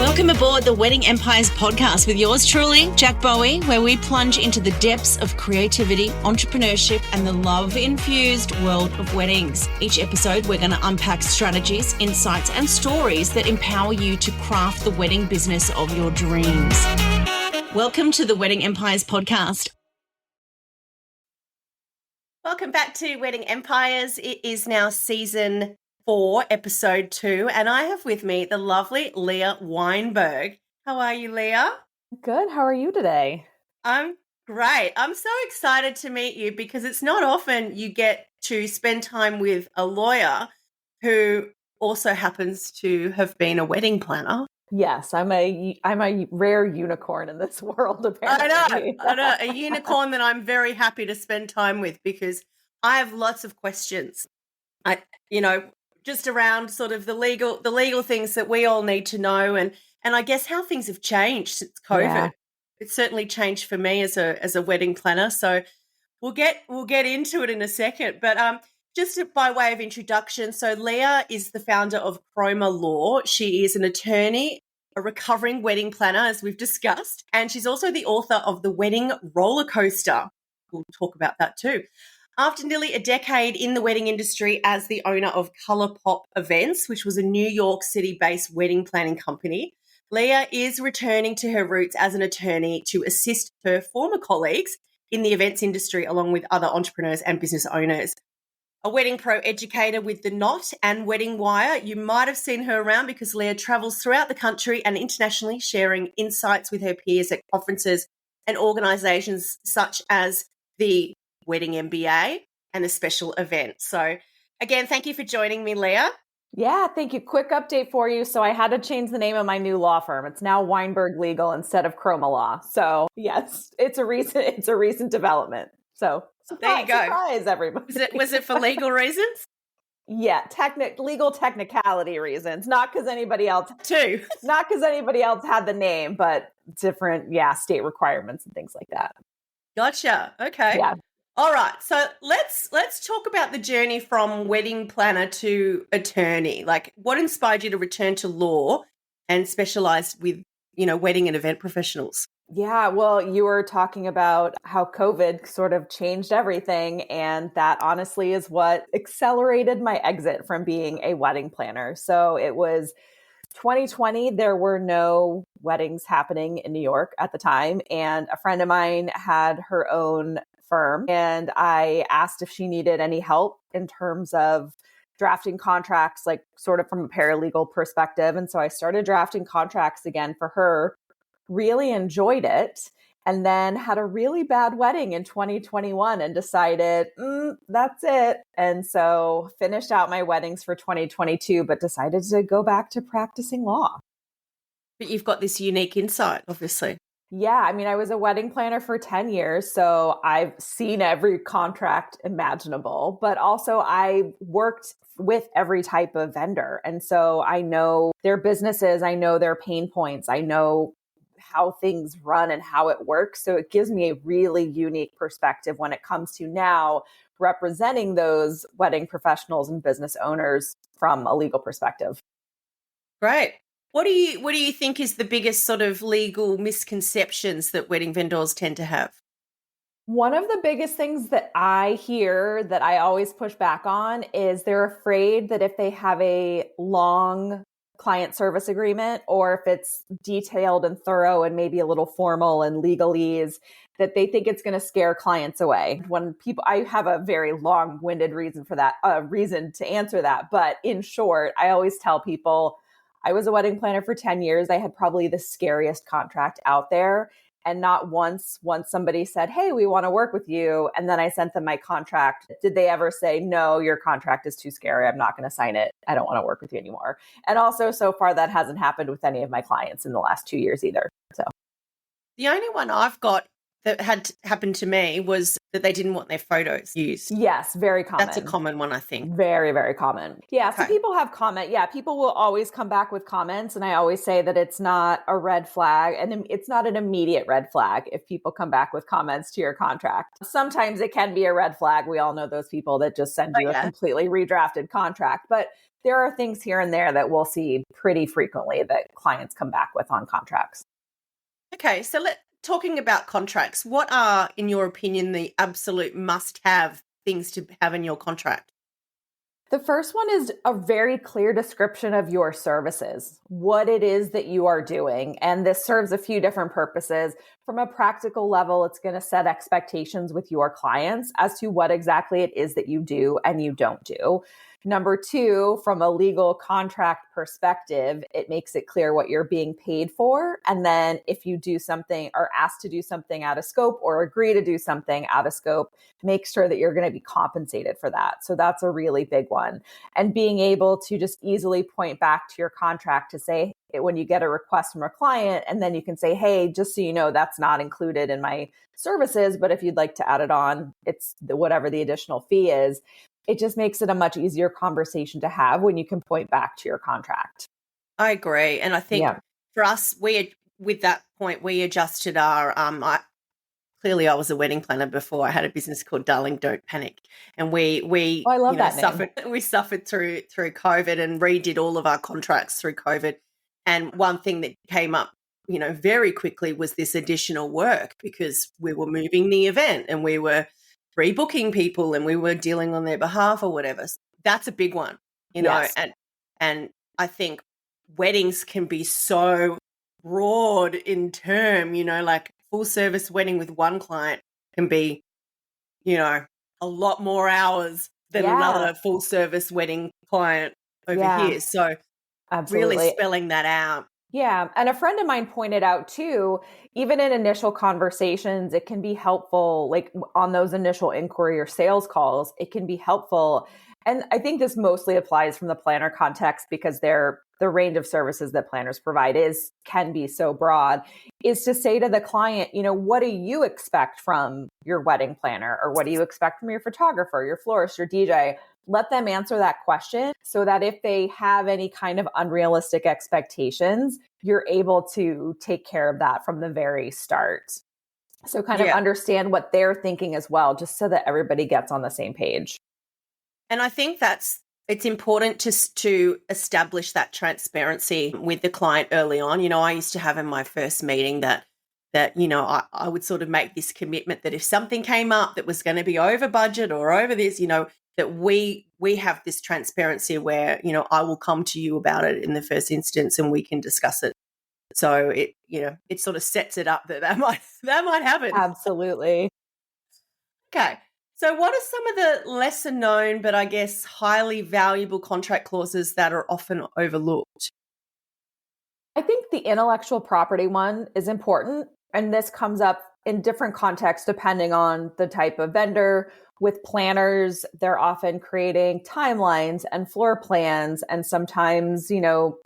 Welcome aboard the Wedding Empires podcast with yours truly, Jack Bowie, where we plunge into the depths of creativity, entrepreneurship, and the love-infused world of weddings. Each episode, we're going to unpack strategies, insights, and stories that empower you to craft the wedding business of your dreams. Welcome to the Wedding Empires podcast. Welcome back to Wedding Empires. It is now season 4, episode 2, and I have with me the lovely Leah Weinberg. How are you, Leah? Good. How are you today? I'm great. I'm so excited to meet you because it's not often you get to spend time with a lawyer who also happens to have been a wedding planner. Yes, I'm a rare unicorn in this world, apparently. I know, a unicorn that I'm very happy to spend time with because I have lots of questions. Just around sort of the legal things that we all need to know, and I guess how things have changed since COVID. Yeah. It's certainly changed for me as a wedding planner. So we'll get into it in a second, but just by way of introduction, so Leah is the founder of Chroma Law. She is an attorney, a recovering wedding planner, as we've discussed, and she's also the author of The Wedding Roller Coaster. We'll talk about that too. After nearly a decade in the wedding industry as the owner of ColourPop Events, which was a New York City-based wedding planning company, Leah is returning to her roots as an attorney to assist her former colleagues in the events industry along with other entrepreneurs and business owners. A wedding pro educator with The Knot and Wedding Wire, you might have seen her around because Leah travels throughout the country and internationally sharing insights with her peers at conferences and organisations such as the Wedding MBA and a special event. So again, thank you for joining me, Leah. Yeah, thank you. Quick update for you. So I had to change the name of my new law firm. It's now Weinberg Legal instead of Chroma Law. So yes, it's a recent development. So there you go. Surprise, everybody. Was it for legal reasons? Yeah, legal technicality reasons. Not because anybody else had the name, but different, state requirements and things like that. Gotcha. Okay. Yeah. All right. So let's talk about the journey from wedding planner to attorney. Like, what inspired you to return to law and specialize with, wedding and event professionals? Yeah, well, you were talking about how COVID sort of changed everything. And that honestly is what accelerated my exit from being a wedding planner. So it was 2020. There were no weddings happening in New York at the time. And a friend of mine had her own firm. And I asked if she needed any help in terms of drafting contracts, like sort of from a paralegal perspective. And so I started drafting contracts again for her. Really enjoyed it, and then had a really bad wedding in 2021 and decided, that's it. And so finished out my weddings for 2022, but decided to go back to practicing law. But you've got this unique insight, obviously. Yeah, I mean, I was a wedding planner for 10 years, so I've seen every contract imaginable, but also I worked with every type of vendor. And so I know their businesses, I know their pain points, I know how things run and how it works. So it gives me a really unique perspective when it comes to now representing those wedding professionals and business owners from a legal perspective. Great. What do you think is the biggest sort of legal misconceptions that wedding vendors tend to have? One of the biggest things that I hear that I always push back on is they're afraid that if they have a long client service agreement, or if it's detailed and thorough and maybe a little formal and legalese, that they think it's going to scare clients away. I have a very long-winded reason for that, reason to answer that. But in short, I always tell people I was a wedding planner for 10 years. I had probably the scariest contract out there. And not once somebody said, hey, we want to work with you. And then I sent them my contract. Did they ever say, no, your contract is too scary. I'm not going to sign it. I don't want to work with you anymore. And also, so far, that hasn't happened with any of my clients in the last 2 years either. So the only one I've got that had happened to me was that they didn't want their photos used. Yes, very common. That's a common one, I think. Very, very common. Yeah, okay. So people have comment. Yeah, people will always come back with comments. And I always say that it's not a red flag and it's not an immediate red flag if people come back with comments to your contract. Sometimes it can be a red flag. We all know those people that just send you a completely redrafted contract. But there are things here and there that we'll see pretty frequently that clients come back with on contracts. Okay, so talking about contracts, what are, in your opinion, the absolute must-have things to have in your contract? The first one is a very clear description of your services, what it is that you are doing. And this serves a few different purposes. From a practical level, it's going to set expectations with your clients as to what exactly it is that you do and you don't do. Number two, from a legal contract perspective, it makes it clear what you're being paid for. And then if you do something or asked to do something out of scope or agree to do something out of scope, make sure that you're going to be compensated for that. So that's a really big one. And being able to just easily point back to your contract to say, when you get a request from a client, and then you can say, hey, just so you know, that's not included in my services, but if you'd like to add it on, it's whatever the additional fee is. It just makes it a much easier conversation to have when you can point back to your contract. I agree. And I think for us, with that point, we adjusted our, clearly I was a wedding planner before. I had a business called Darling Don't Panic. And I love that name. We suffered through COVID and redid all of our contracts through COVID. And one thing that came up, very quickly was this additional work because we were moving the event and we were rebooking people and we were dealing on their behalf or whatever. So that's a big one, Yes. and I think weddings can be so broad in term, like full service wedding with one client can be, a lot more hours than another full service wedding client over here. So absolutely, really spelling that out. Yeah. And a friend of mine pointed out too, even in initial conversations, it can be helpful, like on those initial inquiry or sales calls, it can be helpful. And I think this mostly applies from the planner context because the range of services that planners provide can be so broad, is to say to the client, what do you expect from your wedding planner? Or what do you expect from your photographer, your florist, your DJ? Let them answer that question so that if they have any kind of unrealistic expectations, you're able to take care of that from the very start. So kind of understand what they're thinking as well, just so that everybody gets on the same page. And I think it's important to establish that transparency with the client early on. I used to have in my first meeting that I would sort of make this commitment that if something came up that was going to be over budget or over this, that we have this transparency where, I will come to you about it in the first instance and we can discuss it. So it sort of sets it up that might happen. Absolutely. Okay. So what are some of the lesser known, but I guess highly valuable contract clauses that are often overlooked? I think the intellectual property one is important. And this comes up in different contexts depending on the type of vendor. With planners, they're often creating timelines and floor plans and sometimes,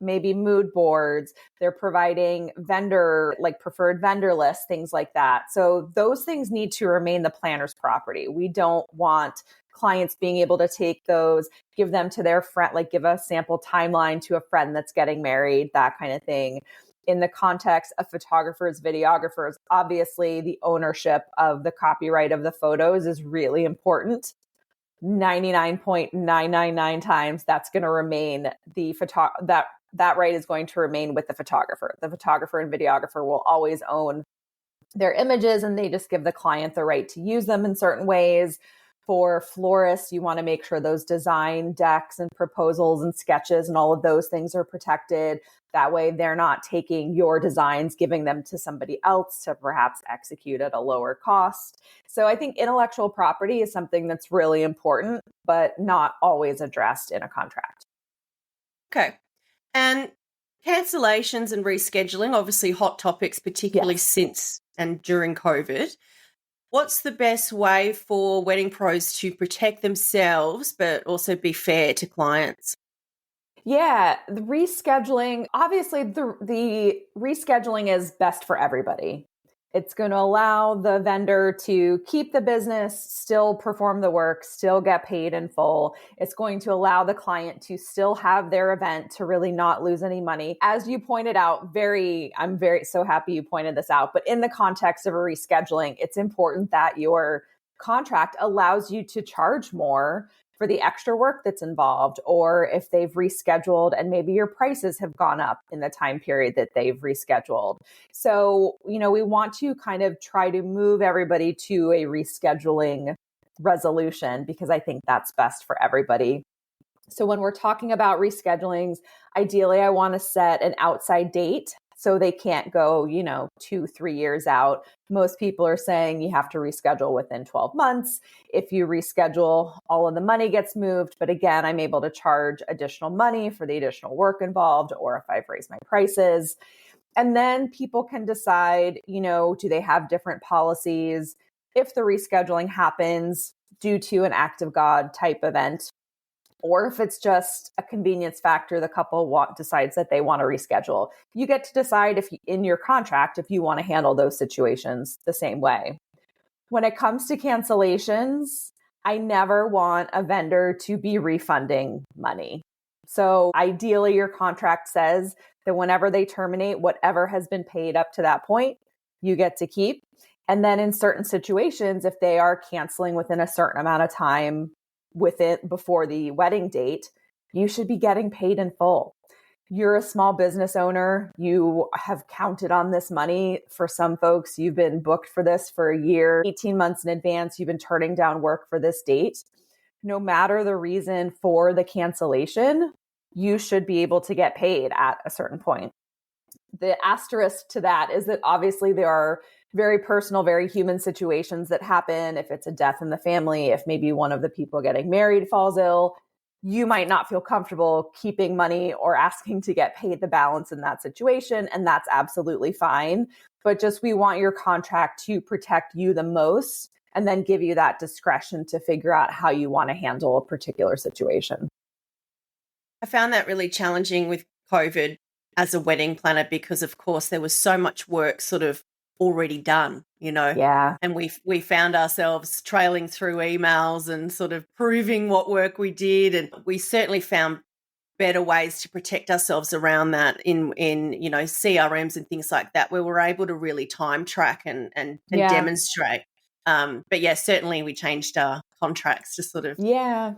maybe mood boards. They're providing preferred vendor lists, things like that. So those things need to remain the planner's property. We don't want clients being able to take those, give them to their friend, like give a sample timeline to a friend that's getting married, that kind of thing. In the context of photographers, videographers, obviously the ownership of the copyright of the photos is really important. 99.999 times that's going to remain that right is going to remain with the photographer. The photographer and videographer will always own their images and they just give the client the right to use them in certain ways. For florists, you want to make sure those design decks and proposals and sketches and all of those things are protected. That way they're not taking your designs, giving them to somebody else to perhaps execute at a lower cost. So I think intellectual property is something that's really important, but not always addressed in a contract. Okay. And cancellations and rescheduling, obviously hot topics, particularly since and during COVID. What's the best way for wedding pros to protect themselves, but also be fair to clients? Yeah, the rescheduling, obviously the rescheduling is best for everybody. It's going to allow the vendor to keep the business, still perform the work, still get paid in full. It's going to allow the client to still have their event to really not lose any money. As you pointed out, I'm very so happy you pointed this out, but in the context of a rescheduling, it's important that your contract allows you to charge more for the extra work that's involved, or if they've rescheduled and maybe your prices have gone up in the time period that they've rescheduled. So, we want to kind of try to move everybody to a rescheduling resolution because I think that's best for everybody. So when we're talking about reschedulings, ideally I want to set an outside date so they can't go, 2-3 years out. Most people are saying you have to reschedule within 12 months. If you reschedule, all of the money gets moved. But again, I'm able to charge additional money for the additional work involved, or if I've raised my prices. And then people can decide, do they have different policies if the rescheduling happens due to an act of God type event, or if it's just a convenience factor, the couple decides that they want to reschedule. You get to decide in your contract if you want to handle those situations the same way. When it comes to cancellations, I never want a vendor to be refunding money. So ideally, your contract says that whenever they terminate, whatever has been paid up to that point, you get to keep. And then in certain situations, if they are canceling within a certain amount of time before the wedding date, you should be getting paid in full. You're a small business owner. You have counted on this money. For some folks, you've been booked for this for a year, 18 months in advance. You've been turning down work for this date. No matter the reason for the cancellation, you should be able to get paid at a certain point. The asterisk to that is that obviously there are very personal, very human situations that happen. If it's a death in the family, if maybe one of the people getting married falls ill, you might not feel comfortable keeping money or asking to get paid the balance in that situation. And that's absolutely fine. But just we want your contract to protect you the most and then give you that discretion to figure out how you want to handle a particular situation. I found that really challenging with COVID as a wedding planner because, of course, there was so much work sort of already done, Yeah. and we found ourselves trailing through emails and sort of proving what work we did. And we certainly found better ways to protect ourselves around that in CRMs and things like that, where we're able to really time track and demonstrate. But yeah, certainly we changed our contracts to sort of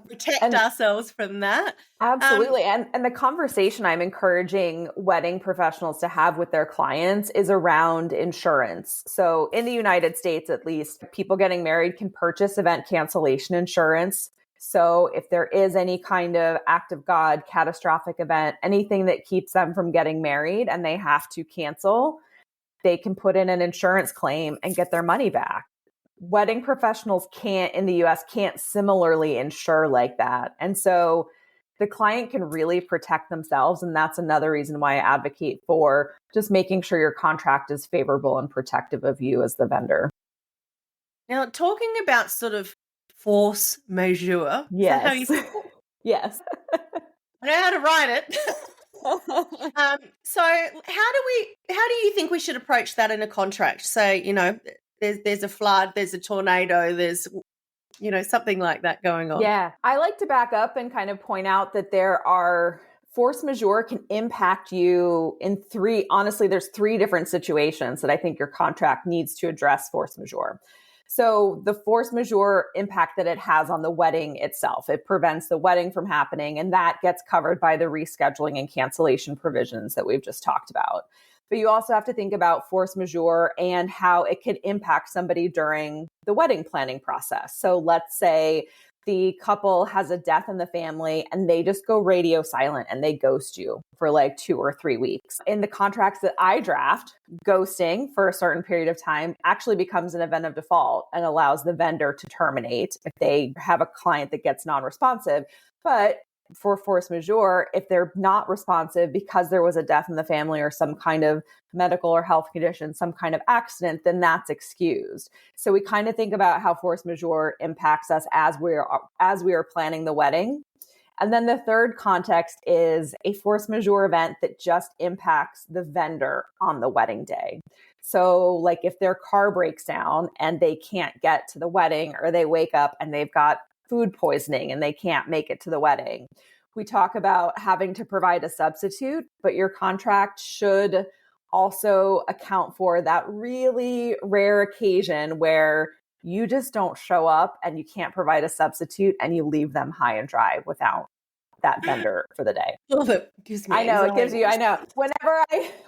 protect ourselves from that. Absolutely. And the conversation I'm encouraging wedding professionals to have with their clients is around insurance. So in the United States, at least, people getting married can purchase event cancellation insurance. So if there is any kind of act of God, catastrophic event, anything that keeps them from getting married and they have to cancel, they can put in an insurance claim and get their money back. Wedding professionals in the US can't similarly insure like that. And so the client can really protect themselves. And that's another reason why I advocate for just making sure your contract is favorable and protective of you as the vendor. Now, talking about sort of force majeure. Yes. Is that how you say it? Yes. I know how to write it. So how do you think we should approach that in a contract? So, there's a flood, there's a tornado, there's something like that going on. Yeah. I like to back up and kind of point out that there are force majeure can impact you in there's three different situations that I think your contract needs to address force majeure. So the force majeure impact that it has on the wedding itself, it prevents the wedding from happening, and that gets covered by the rescheduling and cancellation provisions that we've just talked about. But you also have to think about force majeure and how it could impact somebody during the wedding planning process. So let's say the couple has a death in the family and they just go radio silent and they ghost you for like 2 or 3 weeks. In the contracts that I draft, ghosting for a certain period of time actually becomes an event of default and allows the vendor to terminate if they have a client that gets non-responsive. But for force majeure, if they're not responsive because there was a death in the family or some kind of medical or health condition, some kind of accident, then that's excused. So we kind of think about how force majeure impacts us as we are planning the wedding. And then the third context is a force majeure event that just impacts the vendor on the wedding day. So like if their car breaks down and they can't get to the wedding, or they wake up and they've got food poisoning and they can't make it to the wedding. We talk about having to provide a substitute, but your contract should also account for that really rare occasion where you just don't show up and you can't provide a substitute and you leave them high and dry without that vendor for the day. Oh, that gives me I know it gives you, I anxiety. know.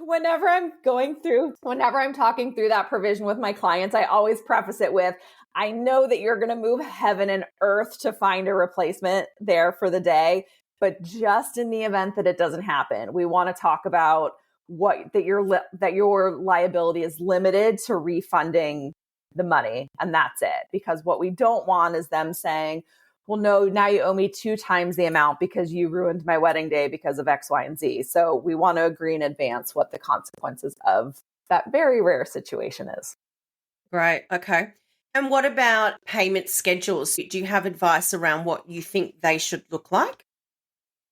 Whenever I'm talking through that provision with my clients, I always preface it with, I know that you're going to move heaven and earth to find a replacement there for the day. But just in the event that it doesn't happen, we want to talk about that your liability is limited to refunding the money. And that's it. Because what we don't want is them saying, well, no, now you owe me 2 times the amount because you ruined my wedding day because of X, Y, and Z. So we want to agree in advance what the consequences of that very rare situation is. Right. Okay. And what about payment schedules? Do you have advice around what you think they should look like?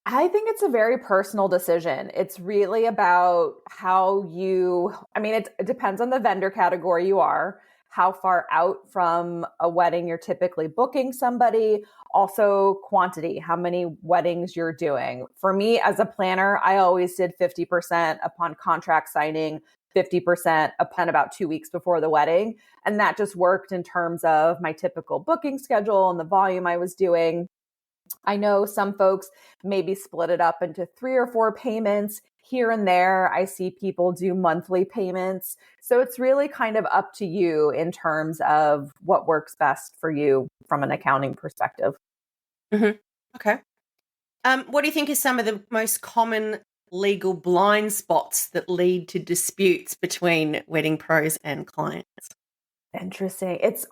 I think it's a very personal decision. It's really about it depends on the vendor category you are, how far out from a wedding you're typically booking somebody, also quantity, how many weddings you're doing. For me as a planner, I always did 50% upon contract signing, 50% upon about 2 weeks before the wedding. And that just worked in terms of my typical booking schedule and the volume I was doing. I know some folks maybe split it up into 3 or 4 payments here and there. I see people do monthly payments. So it's really kind of up to you in terms of what works best for you from an accounting perspective. Mm-hmm. Okay. What do you think are some of the most common legal blind spots that lead to disputes between wedding pros and clients? Interesting. It's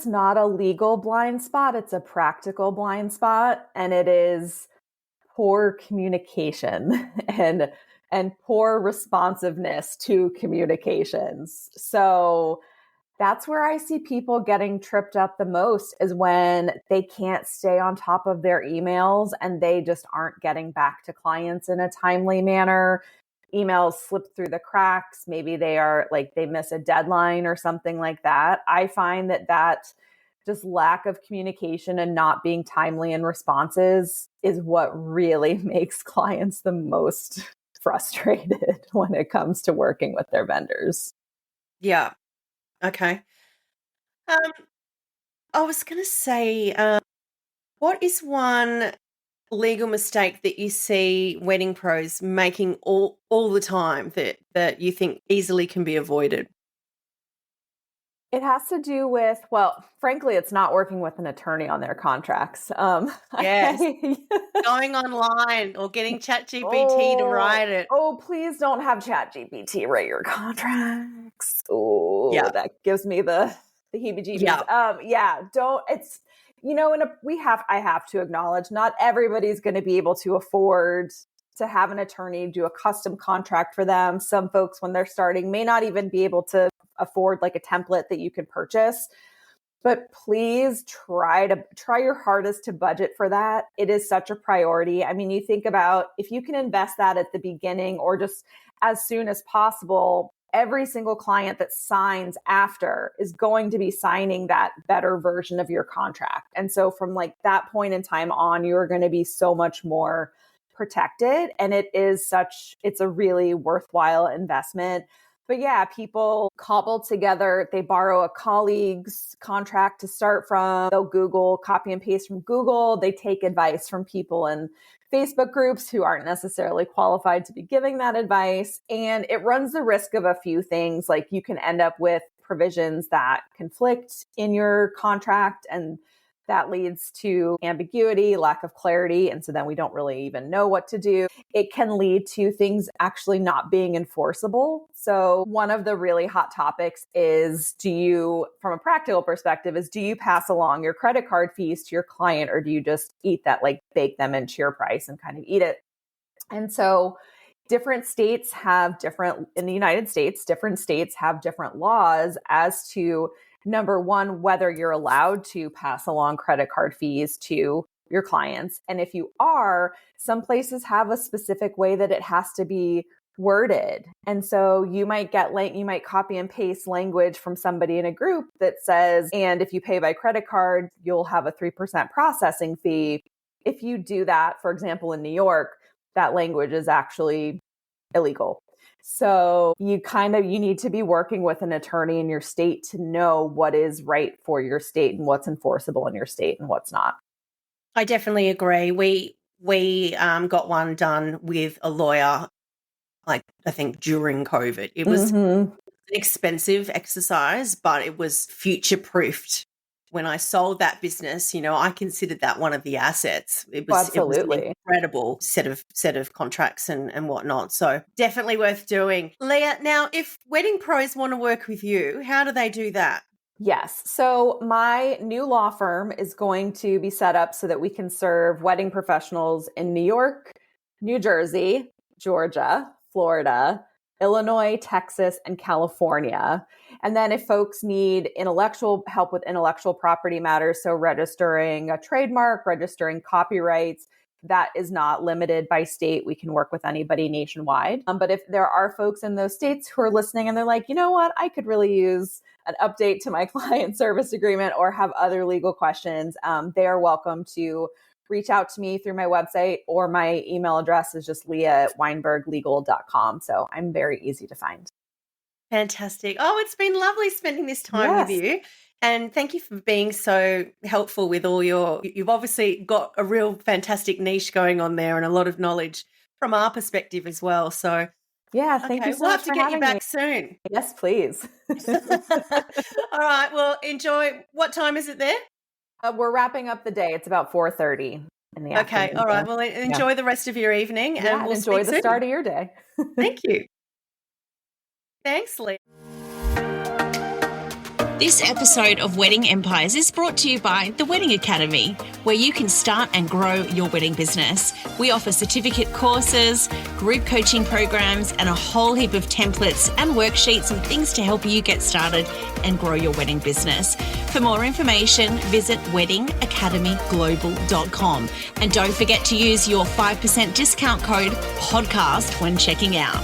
not a legal blind spot. It's a practical blind spot. And it is poor communication and poor responsiveness to communications. So that's where I see people getting tripped up the most, is when they can't stay on top of their emails and they just aren't getting back to clients in a timely manner. Emails slip through the cracks. Maybe they miss a deadline or something like that. I find that just lack of communication and not being timely in responses is what really makes clients the most frustrated when it comes to working with their vendors. Yeah. Okay. Um, I was going to say, what is one legal mistake that you see wedding pros making all the time that you think easily can be avoided? It has to do with, well, frankly, it's not working with an attorney on their contracts. Yes. Going online or getting ChatGPT to Oh, write it. please don't have ChatGPT write your contracts. Oh, Yeah. that gives me the heebie-jeebies. Yeah. Don't. It's I have to acknowledge, not everybody's going to be able to afford to have an attorney do a custom contract for them. Some folks, when they're starting, may not even be able to afford like a template that you can purchase. But please try your hardest to budget for that. It is such a priority. I mean, you think about if you can invest that at the beginning or just as soon as possible, every single client that signs after is going to be signing that better version of your contract. And so from like that point in time on, you're going to be so much more protected. And it's a really worthwhile investment. But yeah, people cobble together, they borrow a colleague's contract to start from, they'll copy and paste from Google, they take advice from people in Facebook groups who aren't necessarily qualified to be giving that advice. And it runs the risk of a few things, like you can end up with provisions that conflict in your contract, and that leads to ambiguity, lack of clarity. And so then we don't really even know what to do. It can lead to things actually not being enforceable. So one of the really hot topics is, from a practical perspective, do you pass along your credit card fees to your client, or do you just eat that, like bake them into your price and kind of eat it? And so in the United States, different states have different laws as to, number one, whether you're allowed to pass along credit card fees to your clients. And if you are, some places have a specific way that it has to be worded. And so you might copy and paste language from somebody in a group that says, and if you pay by credit card, you'll have a 3% processing fee. If you do that, for example, in New York, that language is actually illegal. So you need to be working with an attorney in your state to know what is right for your state and what's enforceable in your state and what's not. I definitely agree. We got one done with a lawyer, like I think during COVID. It was an expensive exercise, but it was future proofed. When I sold that business, I considered that one of the assets. It was an incredible set of contracts and whatnot. So definitely worth doing. Leah, now if wedding pros want to work with you, how do they do that? Yes. So my new law firm is going to be set up so that we can serve wedding professionals in New York, New Jersey, Georgia, Florida, Illinois, Texas, and California. And then if folks need help with intellectual property matters, so registering a trademark, registering copyrights, that is not limited by state. We can work with anybody nationwide. But if there are folks in those states who are listening and they're like, you know what, I could really use an update to my client service agreement or have other legal questions, they are welcome to reach out to me through my website, or my email address is just leah@weinberglegal.com. So I'm very easy to find. Fantastic. Oh, it's been lovely spending this time with you. And thank you for being so helpful with you've obviously got a real fantastic niche going on there and a lot of knowledge from our perspective as well. So yeah, thank you so we'll much have to get you back soon. Yes, please. All right. Well, enjoy. What time is it there? We're wrapping up the day. It's about 4:30 in the afternoon. Okay. All right. Well, enjoy the rest of your evening, and we'll enjoy the start of your day. Thank you. Thanks, Lee. This episode of Wedding Empires is brought to you by the Wedding Academy, where you can start and grow your wedding business. We offer certificate courses, group coaching programs, and a whole heap of templates and worksheets and things to help you get started and grow your wedding business. For more information, visit weddingacademyglobal.com. And don't forget to use your 5% discount code PODCAST when checking out.